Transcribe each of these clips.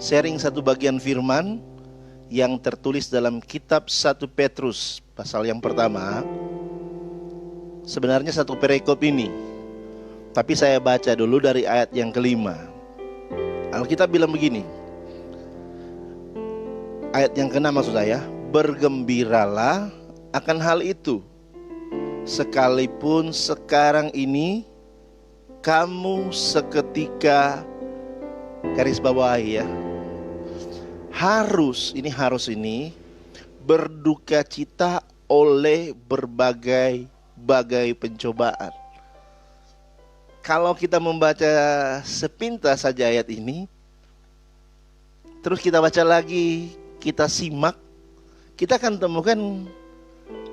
sharing satu bagian firman yang tertulis dalam kitab 1 Petrus pasal yang pertama. Sebenarnya satu perikop ini, tapi saya baca dulu dari ayat yang kelima. Alkitab bilang begini, ayat yang ke-6 maksud saya, bergembiralah akan hal itu, sekalipun sekarang ini kamu seketika, garis bawahi ya, harus ini berduka cita oleh berbagai pencobaan. Kalau kita membaca sepintas saja ayat ini, terus kita baca lagi, kita simak, kita akan temukan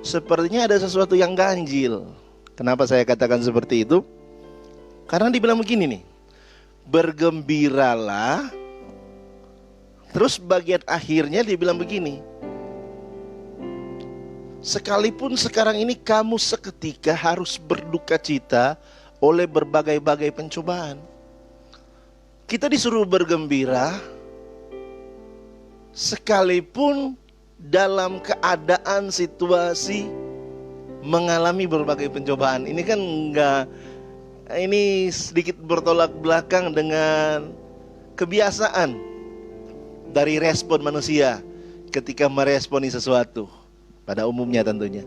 sepertinya ada sesuatu yang ganjil. Kenapa saya katakan seperti itu? Karena dibilang begini nih, bergembiralah. Terus bagian akhirnya dibilang begini, sekalipun sekarang ini kamu seketika harus berduka cita oleh berbagai pencobaan. Kita disuruh bergembira sekalipun dalam keadaan situasi mengalami berbagai pencobaan. Ini kan ini sedikit bertolak belakang dengan kebiasaan dari respon manusia ketika meresponi sesuatu. Pada umumnya tentunya,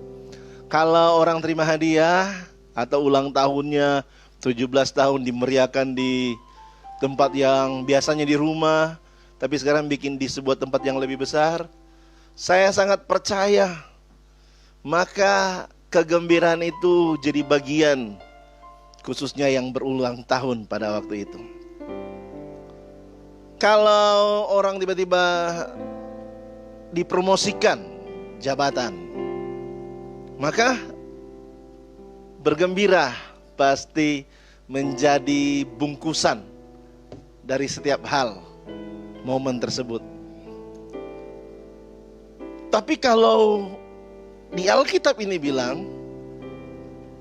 kalau orang terima hadiah atau ulang tahunnya 17 tahun dimeriahkan di tempat yang biasanya di rumah, tapi sekarang bikin di sebuah tempat yang lebih besar, saya sangat percaya maka kegembiraan itu jadi bagian, khususnya yang berulang tahun pada waktu itu. Kalau orang tiba-tiba dipromosikan jabatan, maka bergembira pasti menjadi bungkusan dari setiap hal momen tersebut. Tapi kalau di Alkitab ini bilang,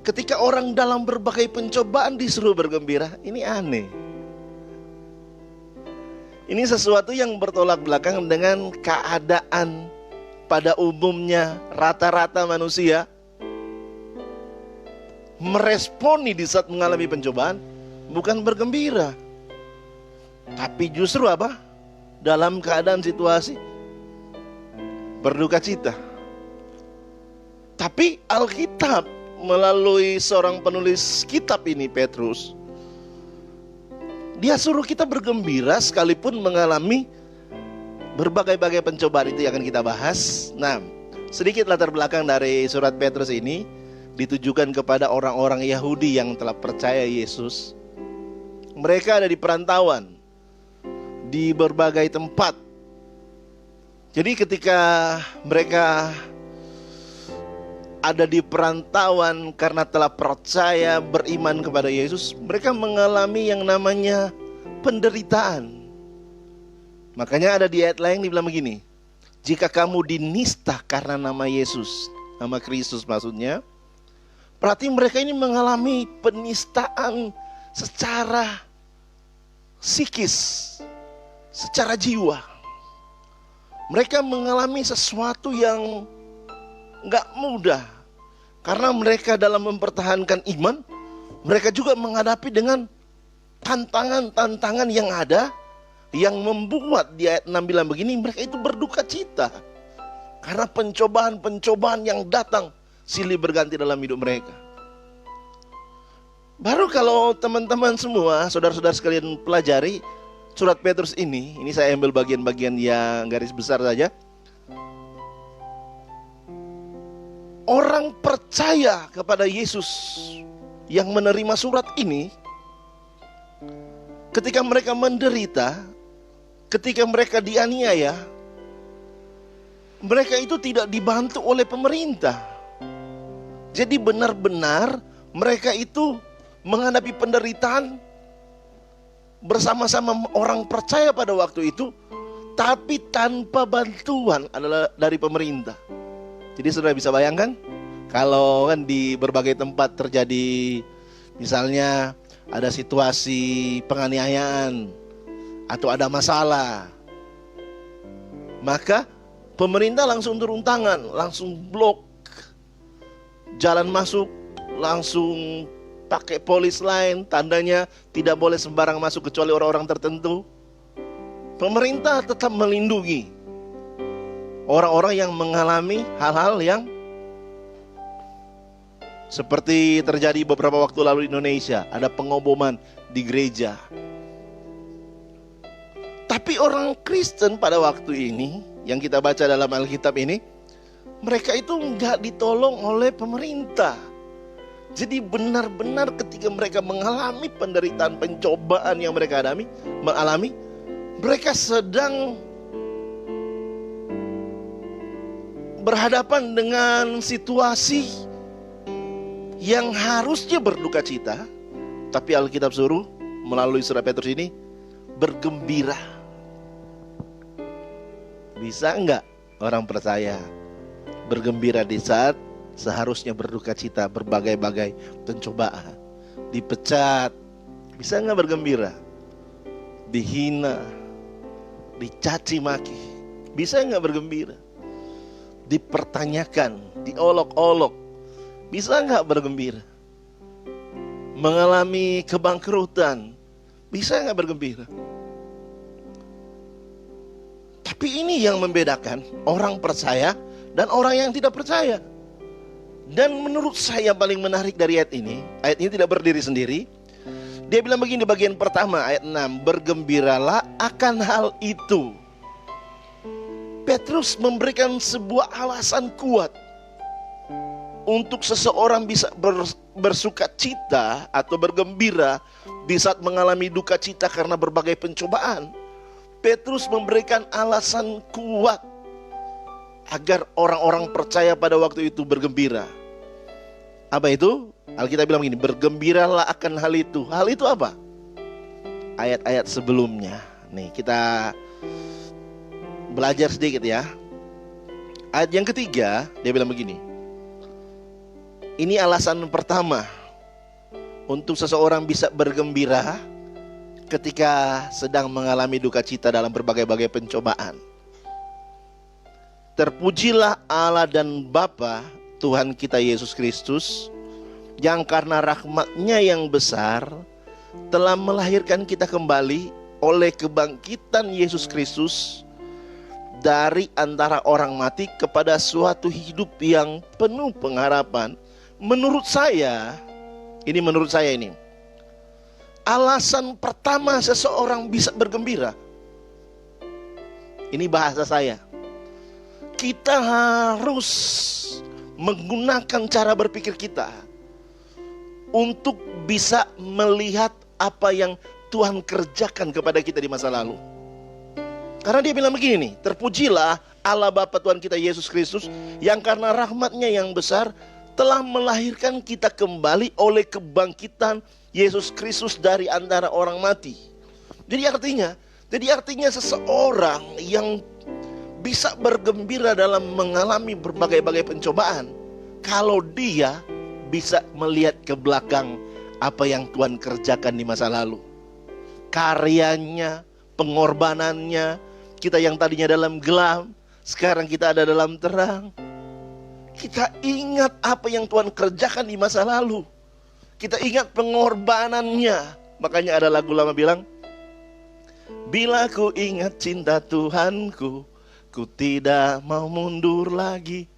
ketika orang dalam berbagai pencobaan disuruh bergembira, ini aneh. Ini sesuatu yang bertolak belakang dengan keadaan pada umumnya rata-rata manusia meresponi di saat mengalami pencobaan bukan bergembira, tapi justru apa? Dalam keadaan situasi berduka cita. Tapi Alkitab melalui seorang penulis kitab ini, Petrus, dia suruh kita bergembira sekalipun mengalami berbagai pencobaan. Itu yang akan kita bahas. Nah, sedikit latar belakang dari surat Petrus ini ditujukan kepada orang-orang Yahudi yang telah percaya Yesus. Mereka ada di perantauan di berbagai tempat. Jadi ketika mereka ada di perantauan karena telah percaya beriman kepada Yesus, mereka mengalami yang namanya penderitaan. Makanya ada di ayat lain dibilang begini, jika kamu dinista karena nama Yesus, nama Kristus maksudnya, berarti mereka ini mengalami penistaan secara psikis, secara jiwa. Mereka mengalami sesuatu yang gak mudah, karena mereka dalam mempertahankan iman, mereka juga menghadapi dengan tantangan-tantangan yang ada, yang membuat di ayat 6 bilang begini, mereka itu berduka cita karena pencobaan-pencobaan yang datang silih berganti dalam hidup mereka. Baru kalau teman-teman semua, saudara-saudara sekalian pelajari surat Petrus ini saya ambil bagian-bagian yang garis besar saja. Orang percaya kepada Yesus yang menerima surat ini, ketika mereka menderita, ketika mereka dianiaya, mereka itu tidak dibantu oleh pemerintah. Jadi benar-benar mereka itu menghadapi penderitaan bersama-sama orang percaya pada waktu itu, tapi tanpa bantuan adalah dari pemerintah. Jadi saudara bisa bayangkan, kalau kan di berbagai tempat terjadi, misalnya ada situasi penganiayaan atau ada masalah, Maka pemerintah langsung turun tangan, langsung blok jalan masuk, langsung pakai polis lain, tandanya tidak boleh sembarang masuk kecuali orang-orang tertentu. Pemerintah tetap melindungi orang-orang yang mengalami hal-hal yang seperti terjadi beberapa waktu lalu di Indonesia, ada pengoboman di gereja. Tapi orang Kristen pada waktu ini, yang kita baca dalam Alkitab ini, mereka itu enggak ditolong oleh pemerintah. Jadi benar-benar ketika mereka mengalami penderitaan, pencobaan yang mereka alami, mereka sedang berhadapan dengan situasi yang harusnya berduka cita. Tapi Alkitab suruh melalui surat Petrus ini bergembira. Bisa enggak orang percaya bergembira di saat seharusnya berduka cita, berbagai-bagai pencobaan, dipecat? Bisa enggak bergembira? Dihina, dicaci maki, bisa enggak bergembira? Dipertanyakan, diolok-olok, bisa enggak bergembira? Mengalami kebangkrutan, bisa enggak bergembira? Tapi ini yang membedakan orang percaya dan orang yang tidak percaya. Dan menurut saya paling menarik dari ayat ini tidak berdiri sendiri. Dia bilang begini di bagian pertama ayat 6, bergembiralah akan hal itu. Petrus memberikan sebuah alasan kuat untuk seseorang bisa bersuka cita atau bergembira di saat mengalami duka cita karena berbagai pencobaan. Petrus memberikan alasan kuat agar orang-orang percaya pada waktu itu bergembira. Apa itu? Alkitab bilang begini, bergembiralah akan hal itu. Hal itu apa? Ayat-ayat sebelumnya. Nih kita belajar sedikit ya. Ayat yang ketiga, dia bilang begini. Ini alasan pertama untuk seseorang bisa bergembira ketika sedang mengalami duka cita dalam berbagai-bagai pencobaan. Terpujilah Allah dan Bapa Tuhan kita Yesus Kristus, yang karena rahmat-Nya yang besar telah melahirkan kita kembali oleh kebangkitan Yesus Kristus dari antara orang mati kepada suatu hidup yang penuh pengharapan. Menurut saya ini alasan pertama seseorang bisa bergembira. Ini bahasa saya. Kita harus menggunakan cara berpikir kita untuk bisa melihat apa yang Tuhan kerjakan kepada kita di masa lalu. Karena dia bilang begini nih, terpujilah Allah Bapa Tuhan kita Yesus Kristus, yang karena rahmat-Nya yang besar telah melahirkan kita kembali oleh kebangkitan Yesus Kristus dari antara orang mati. Jadi artinya seseorang yang bisa bergembira dalam mengalami berbagai-bagai pencobaan, kalau dia bisa melihat ke belakang apa yang Tuhan kerjakan di masa lalu. Karyanya, pengorbanannya, kita yang tadinya dalam gelap, sekarang kita ada dalam terang. Kita ingat apa yang Tuhan kerjakan di masa lalu. Kita ingat pengorbanannya. Makanya ada lagu lama bilang, bila ku ingat cinta Tuhanku, ku tidak mau mundur lagi.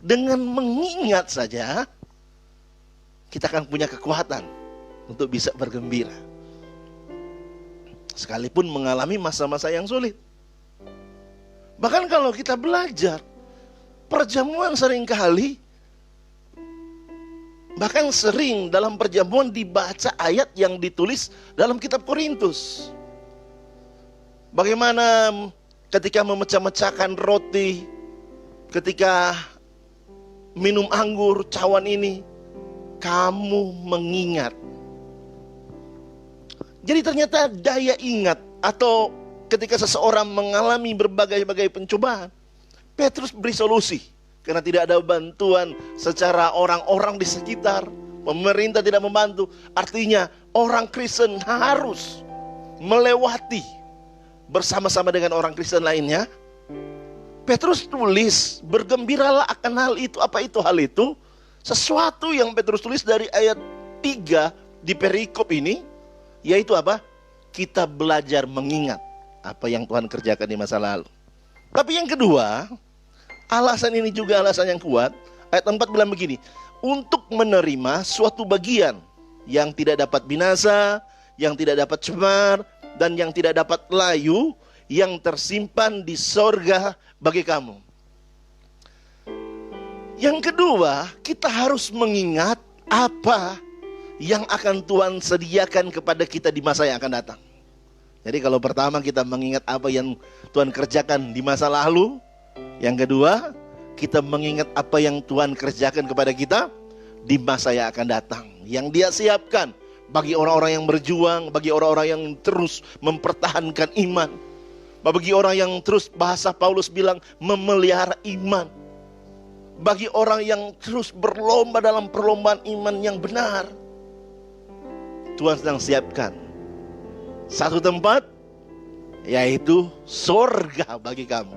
Dengan mengingat saja, kita akan punya kekuatan untuk bisa bergembira, sekalipun mengalami masa-masa yang sulit. Bahkan kalau kita belajar perjamuan seringkali, bahkan sering dalam perjamuan dibaca ayat yang ditulis dalam kitab Korintus. Bagaimana ketika memecah-mecahkan roti, ketika minum anggur cawan ini, kamu mengingat. Jadi ternyata daya ingat, atau ketika seseorang mengalami berbagai-bagai pencobaan, Petrus beri solusi. Karena tidak ada bantuan secara orang-orang di sekitar, pemerintah tidak membantu. Artinya orang Kristen harus melewati bersama-sama dengan orang Kristen lainnya Petrus tulis, bergembiralah akan hal itu. Apa itu hal itu? Sesuatu yang Petrus tulis dari ayat 3 di perikop ini, yaitu apa? Kita belajar mengingat apa yang Tuhan kerjakan di masa lalu. Tapi yang kedua, alasan ini juga alasan yang kuat. Ayat 4 bilang begini, untuk menerima suatu bagian yang tidak dapat binasa, yang tidak dapat cemar, dan yang tidak dapat layu, yang tersimpan di sorga bagi kamu. Yang kedua, kita harus mengingat apa yang akan Tuhan sediakan kepada kita di masa yang akan datang. Jadi kalau pertama kita mengingat apa yang Tuhan kerjakan di masa lalu, yang kedua kita mengingat apa yang Tuhan kerjakan kepada kita di masa yang akan datang, yang Dia siapkan bagi orang-orang yang berjuang, bagi orang-orang yang terus mempertahankan iman, bagi orang yang terus, bahasa Paulus bilang, memelihara iman, bagi orang yang terus berlomba dalam perlombaan iman yang benar. Tuhan sedang siapkan satu tempat, yaitu sorga bagi kamu.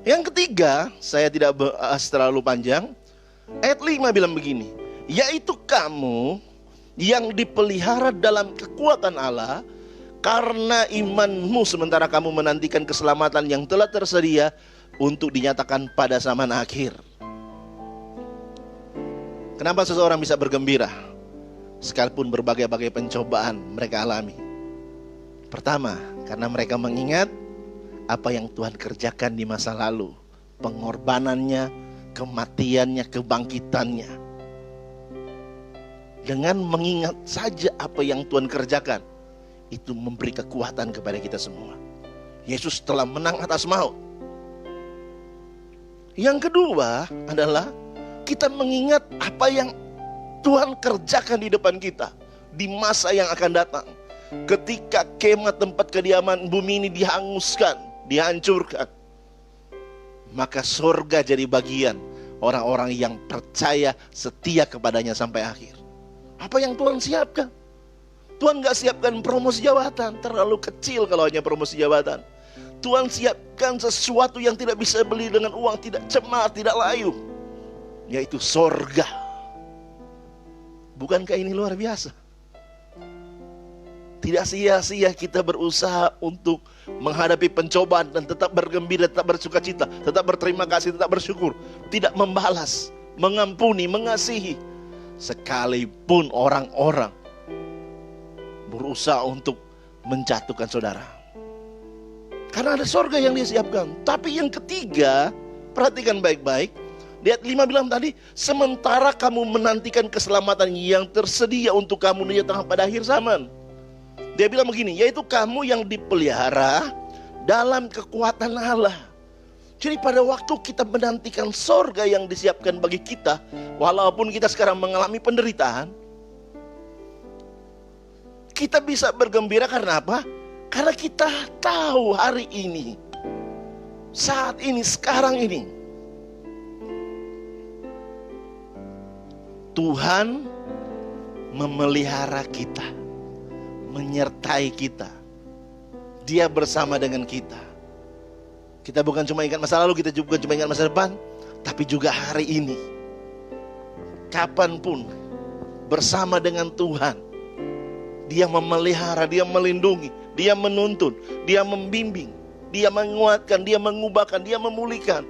Yang ketiga, saya tidak bahas terlalu panjang. Ayat 5 bilang begini, yaitu kamu yang dipelihara dalam kekuatan Allah, karena imanmu sementara kamu menantikan keselamatan yang telah tersedia untuk dinyatakan pada zaman akhir. Kenapa seseorang bisa bergembira sekalipun berbagai-bagai pencobaan mereka alami? Pertama, karena mereka mengingat apa yang Tuhan kerjakan di masa lalu, pengorbanannya, kematiannya, kebangkitannya. Dengan mengingat saja apa yang Tuhan kerjakan, itu memberi kekuatan kepada kita semua. Yesus telah menang atas maut. Yang kedua adalah kita mengingat apa yang Tuhan kerjakan di depan kita di masa yang akan datang. Ketika kemah tempat kediaman bumi ini dihanguskan, dihancurkan, maka surga jadi bagian orang-orang yang percaya setia kepadanya sampai akhir. Apa yang Tuhan siapkan? Tuhan gak siapkan promosi jabatan, terlalu kecil kalau hanya promosi jabatan. Tuhan siapkan sesuatu yang tidak bisa beli dengan uang, tidak cemar, tidak layu, yaitu sorga. Bukankah ini luar biasa? Tidak sia-sia kita berusaha untuk menghadapi pencobaan dan tetap bergembira, tetap bersuka cita, tetap berterima kasih, tetap bersyukur, tidak membalas, mengampuni, mengasihi. Sekalipun orang-orang berusaha untuk menjatuhkan saudara, karena ada sorga yang disiapkan. Tapi yang ketiga, perhatikan baik-baik. Di ayat 5 bilang tadi, sementara kamu menantikan keselamatan yang tersedia untuk kamu dinyatakan pada akhir zaman. Dia bilang begini, yaitu kamu yang dipelihara dalam kekuatan Allah. Jadi pada waktu kita menantikan sorga yang disiapkan bagi kita, walaupun kita sekarang mengalami penderitaan, kita bisa bergembira karena apa? Karena kita tahu hari ini, saat ini, sekarang ini, Tuhan memelihara kita, menyertai kita. Dia bersama dengan kita. Kita bukan cuma ingat masa lalu, kita juga cuma ingat masa depan, tapi juga hari ini. Kapanpun bersama dengan Tuhan, Dia memelihara, Dia melindungi, Dia menuntun, Dia membimbing, Dia menguatkan, Dia mengubahkan, Dia memulihkan.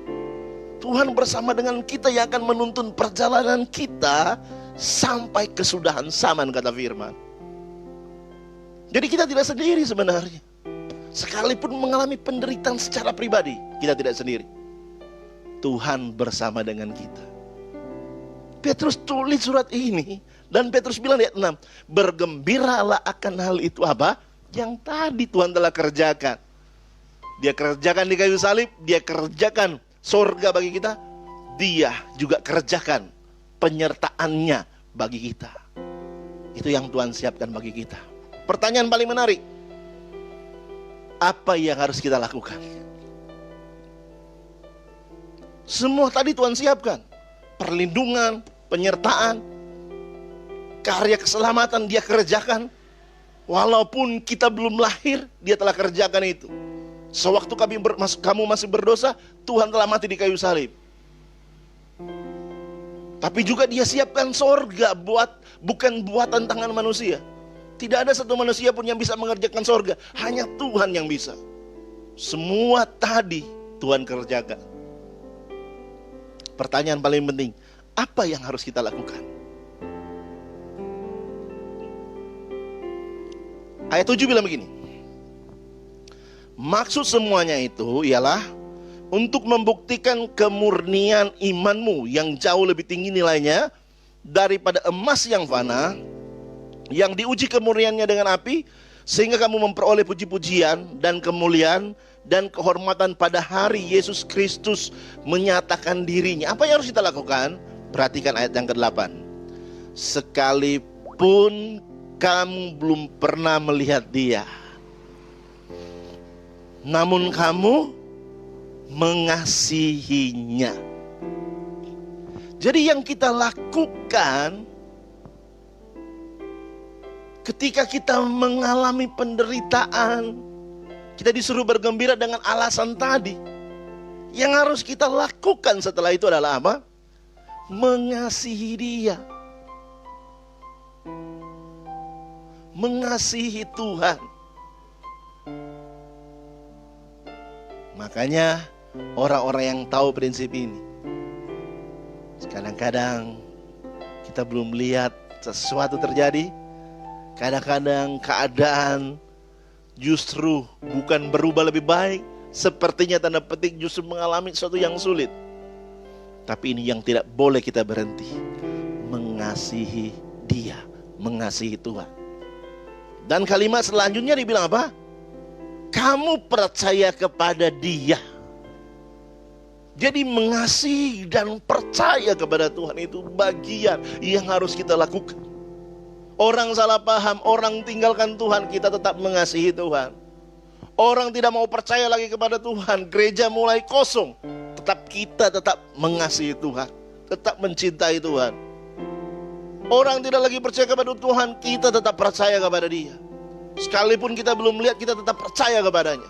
Tuhan bersama dengan kita yang akan menuntun perjalanan kita sampai kesudahan zaman, kata firman. Jadi kita tidak sendiri sebenarnya. Sekalipun mengalami penderitaan secara pribadi, kita tidak sendiri. Tuhan bersama dengan kita. Petrus tulis surat ini, dan Petrus bilang di ayat 6, bergembiralah akan hal itu apa? Yang tadi Tuhan telah kerjakan. Dia kerjakan di kayu salib, Dia kerjakan sorga bagi kita, Dia juga kerjakan penyertaannya bagi kita. Itu yang Tuhan siapkan bagi kita. Pertanyaan paling menarik, apa yang harus kita lakukan? Semua tadi Tuhan siapkan. Perlindungan, penyertaan, karya keselamatan Dia kerjakan. Walaupun kita belum lahir, Dia telah kerjakan itu. Sewaktu kamu masih berdosa, Tuhan telah mati di kayu salib. Tapi juga Dia siapkan sorga bukan buatan tangan manusia. Tidak ada satu manusia pun yang bisa mengerjakan sorga, hanya Tuhan yang bisa. Semua tadi Tuhan kerjakan. Pertanyaan paling penting, apa yang harus kita lakukan? Ayat 7 bilang begini. Maksud semuanya itu ialah untuk membuktikan kemurnian imanmu yang jauh lebih tinggi nilainya daripada emas yang fana, yang diuji kemurniannya dengan api, sehingga kamu memperoleh puji-pujian dan kemuliaan dan kehormatan pada hari Yesus Kristus menyatakan dirinya. Apa yang harus kita lakukan? Perhatikan ayat yang ke-8. Sekalipun kamu belum pernah melihat Dia, namun kamu mengasihinya. Jadi yang kita lakukan ketika kita mengalami penderitaan, kita disuruh bergembira dengan alasan tadi. Yang harus kita lakukan setelah itu adalah apa? Mengasihi Dia. Mengasihi Tuhan. Makanya orang-orang yang tahu prinsip ini, kadang-kadang kita belum lihat sesuatu terjadi. Kadang-kadang keadaan justru bukan berubah lebih baik, sepertinya tanda petik justru mengalami sesuatu yang sulit. Tapi ini yang tidak boleh kita berhenti, mengasihi Dia, mengasihi Tuhan. Dan kalimat selanjutnya dibilang apa? Kamu percaya kepada Dia. Jadi mengasihi dan percaya kepada Tuhan itu bagian yang harus kita lakukan. Orang salah paham, orang tinggalkan Tuhan, kita tetap mengasihi Tuhan. Orang tidak mau percaya lagi kepada Tuhan, gereja mulai kosong, kita tetap mengasihi Tuhan, tetap mencintai Tuhan. Orang tidak lagi percaya kepada Tuhan, kita tetap percaya kepada Dia. Sekalipun kita belum lihat, kita tetap percaya kepadanya.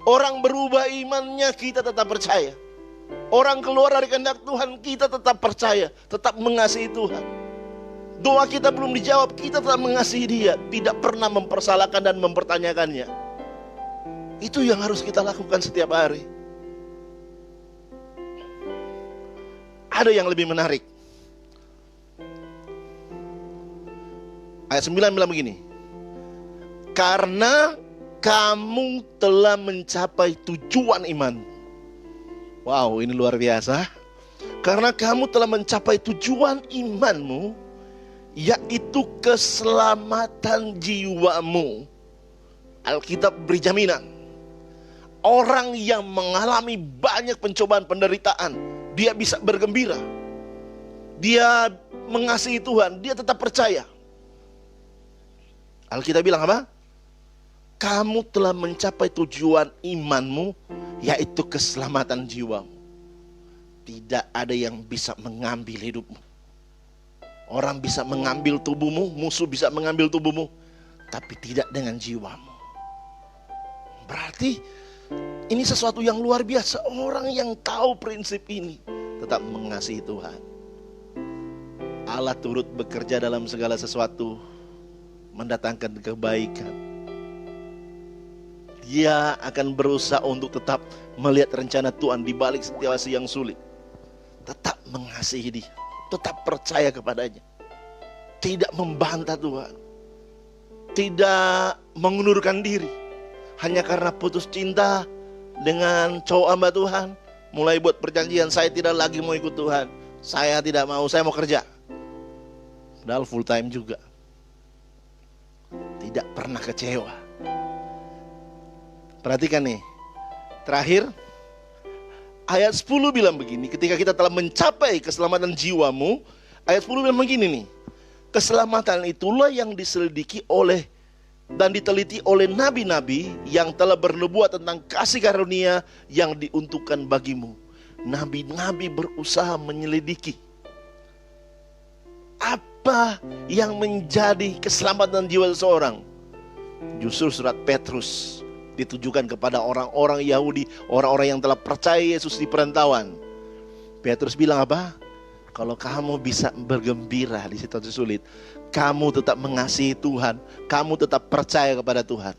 Orang berubah imannya, kita tetap percaya. Orang keluar dari kehendak Tuhan, kita tetap percaya, tetap mengasihi Tuhan. Doa kita belum dijawab, kita tetap mengasihi Dia, tidak pernah mempersalahkan dan mempertanyakannya. Itu yang harus kita lakukan setiap hari. Ada yang lebih menarik. Ayat 9 bilang begini. Karena kamu telah mencapai tujuan iman. Wow, ini luar biasa. Karena kamu telah mencapai tujuan imanmu, yaitu keselamatan jiwamu. Alkitab beri jaminan. Orang yang mengalami banyak pencobaan, penderitaan, dia bisa bergembira. Dia mengasihi Tuhan, dia tetap percaya. Alkitab bilang apa? Kamu telah mencapai tujuan imanmu, yaitu keselamatan jiwamu. Tidak ada yang bisa mengambil hidupmu. Orang bisa mengambil tubuhmu, musuh bisa mengambil tubuhmu, tapi tidak dengan jiwamu. Berarti ini sesuatu yang luar biasa. Orang yang tahu prinsip ini tetap mengasihi Tuhan. Allah turut bekerja dalam segala sesuatu, mendatangkan kebaikan. Dia akan berusaha untuk tetap melihat rencana Tuhan di balik setiap situasi yang sulit. Tetap mengasihi Dia, tetap percaya kepadanya. Tidak membantah Tuhan, tidak mengundurkan diri hanya karena putus cinta dengan cowok hamba Tuhan. Mulai buat perjanjian, saya tidak lagi mau ikut Tuhan, saya tidak mau, saya mau kerja. Padahal full time juga. Tidak pernah kecewa. Perhatikan nih, terakhir ayat 10 bilang begini. Ketika kita telah mencapai keselamatan jiwamu, ayat 10 bilang begini nih. Keselamatan itulah yang diselidiki oleh dan diteliti oleh nabi-nabi yang telah bernubuat tentang kasih karunia yang diuntukkan bagimu. Nabi-nabi berusaha menyelidiki apa yang menjadi keselamatan jiwa seseorang. Justru surat Petrus ditujukan kepada orang-orang Yahudi, orang-orang yang telah percaya Yesus di perantauan. Petrus bilang apa? Kalau kamu bisa bergembira di situasi sulit, kamu tetap mengasihi Tuhan, kamu tetap percaya kepada Tuhan,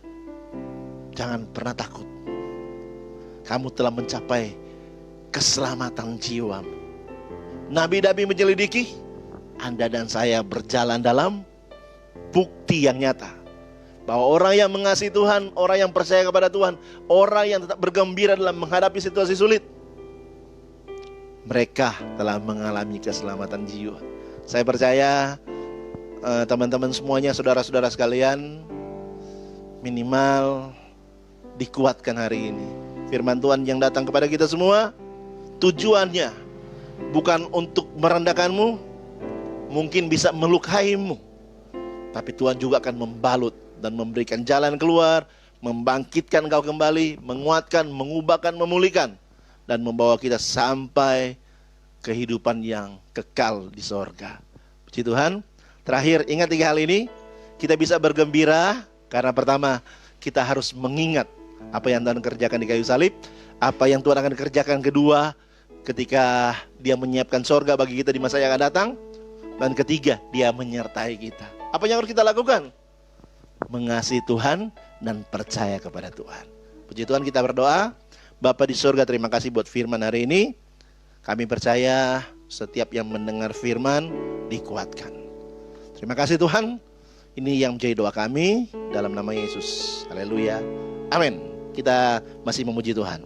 jangan pernah takut. Kamu telah mencapai keselamatan jiwamu. Nabi-nabi menyelidiki, Anda dan saya berjalan dalam bukti yang nyata bahwa orang yang mengasihi Tuhan, orang yang percaya kepada Tuhan, orang yang tetap bergembira dalam menghadapi situasi sulit, mereka telah mengalami keselamatan jiwa. Saya percaya teman-teman semuanya, saudara-saudara sekalian, minimal dikuatkan hari ini. Firman Tuhan yang datang kepada kita semua, tujuannya bukan untuk merendahkanmu, mungkin bisa melukaimu, tapi Tuhan juga akan membalut dan memberikan jalan keluar, membangkitkan kau kembali, menguatkan, mengubahkan, memulihkan, dan membawa kita sampai kehidupan yang kekal di sorga. Puji Tuhan. Terakhir, ingat 3 hal ini. Kita bisa bergembira karena pertama, kita harus mengingat apa yang Tuhan kerjakan di kayu salib, apa yang Tuhan akan kerjakan kedua ketika Dia menyiapkan sorga bagi kita di masa yang akan datang, dan ketiga, Dia menyertai kita. Apa yang harus kita lakukan? Mengasihi Tuhan dan percaya kepada Tuhan. Puji Tuhan, kita berdoa. Bapa di sorga, terima kasih buat firman hari ini. Kami percaya setiap yang mendengar firman dikuatkan. Terima kasih Tuhan. Ini yang menjadi doa kami dalam nama Yesus. Haleluya. Amin. Kita masih memuji Tuhan.